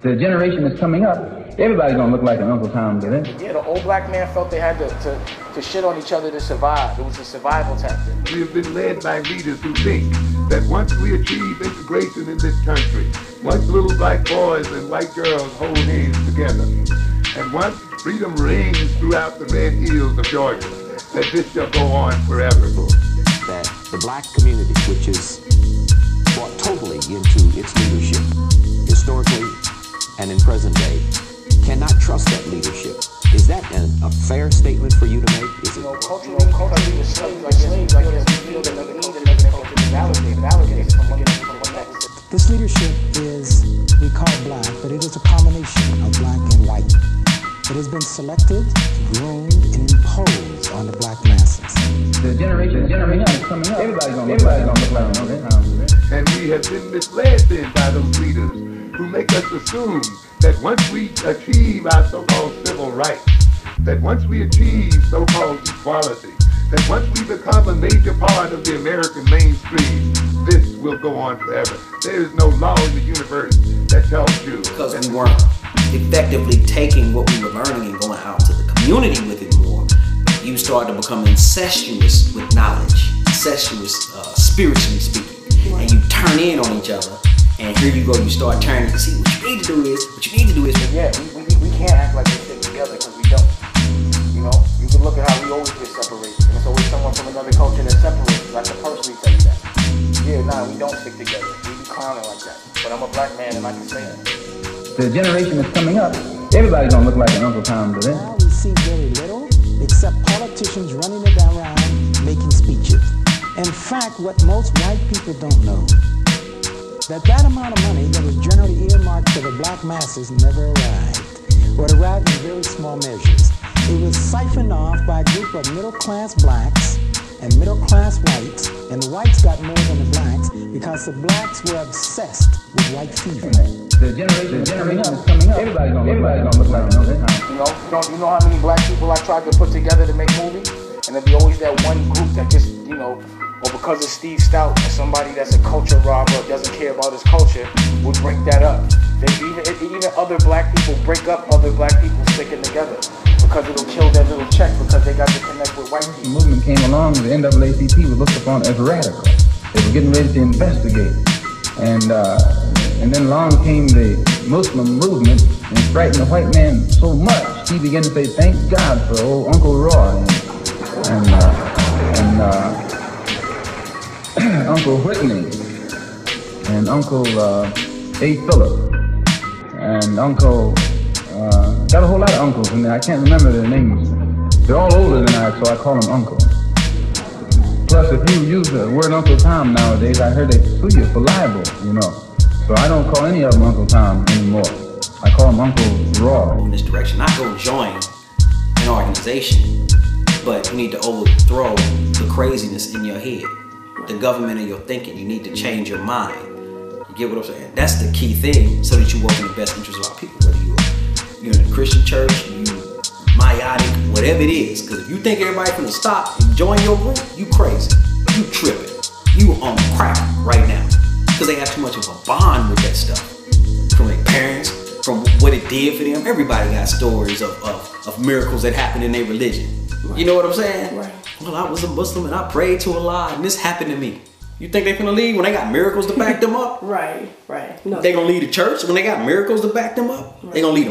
The generation that's coming up, everybody's gonna look like an Uncle Tom, did it? Yeah, the old black man felt they had to shit on each other to survive. It was a survival tactic. We have been led by leaders who think that once we achieve integration in this country, once little black boys and white girls hold hands together, and once freedom rings throughout the red hills of Georgia, that this shall go on forever. That the black community, which is brought totally into its leadership, historically and in present day, cannot trust that leadership. Is that a fair statement for you to make? Is it? Culturally, the slaves, like we feel that we need another culture to validate from one next. This leadership is, we call it black, but it is a combination of black and white. It has been selected, groomed, and imposed on the black masses. The generation that's coming up, everybody's gonna look like an Uncle Tom. And we have been misled then by those leaders who make us assume that once we achieve our so-called civil rights, that once we achieve so-called equality, that once we become a major part of the American mainstream, this will go on forever. There is no law in the universe that tells you. Because we weren't effectively taking what we were learning and going out to the community with it more, you start to become incestuous with knowledge, incestuous spiritually speaking, and you turn in on each other. And here you go, you start turning. See, what you need to do is. Yeah, we can't act like we stick together because we don't. You know, you can look at how we always get separated. And it's always someone from another culture that separates. Like the person tell you that. Yeah, nah, we don't stick together. We be clowning like that. But I'm a black man and I can say that. The generation that's coming up, everybody's gonna look like an Uncle Tom, did it? Now we see very little except politicians running it around making speeches. In fact, what most white people don't know, that amount of money that was generally earmarked for the black masses never arrived, or it arrived in very small measures. It was siphoned off by a group of middle-class blacks and middle-class whites, and the whites got more than the blacks because the blacks were obsessed with white fever. The generation that's coming up, everybody's gonna look like an Uncle Tom. You know how many black people I tried to put together to make movies? And there'd be always that one group that just, or because of Steve Stout or somebody that's a culture robber or doesn't care about his culture, would break that up. Even other black people break up other black people sticking together because it'll kill their little check because they got to connect with white people. The movement came along, the NAACP was looked upon as radical. They were getting ready to investigate. And then along came the Muslim movement and it frightened the white man so much, he began to say, thank God for old Uncle Roy and Uncle Whitney and Uncle A. Phillip and Uncle, got a whole lot of uncles in there. I can't remember their names. They're all older than I, so I call them Uncle. Plus, if you use the word Uncle Tom nowadays, I heard they sue you for libel, So I don't call any of them Uncle Tom anymore. I call them Uncle Raw. In this direction, not go join an organization, but you need to overthrow the craziness in your head, the government of your thinking. You need to change your mind. You get what I'm saying? That's the key thing, so that you work in the best interest of our people. Whether you're in a Christian church, you myotic, whatever it is. Because if you think everybody's gonna stop and join your group, you crazy. You tripping. You on crack right now. Because they have too much of a bond with that stuff. From their parents, from what it did for them. Everybody got stories of miracles that happened in their religion. Right. You know what I'm saying? Right. Well, I was a Muslim and I prayed to Allah and this happened to me. You think they're gonna leave when they got miracles to back them up? Right. No. They gonna leave the church when they got miracles to back them up? Right. They gonna leave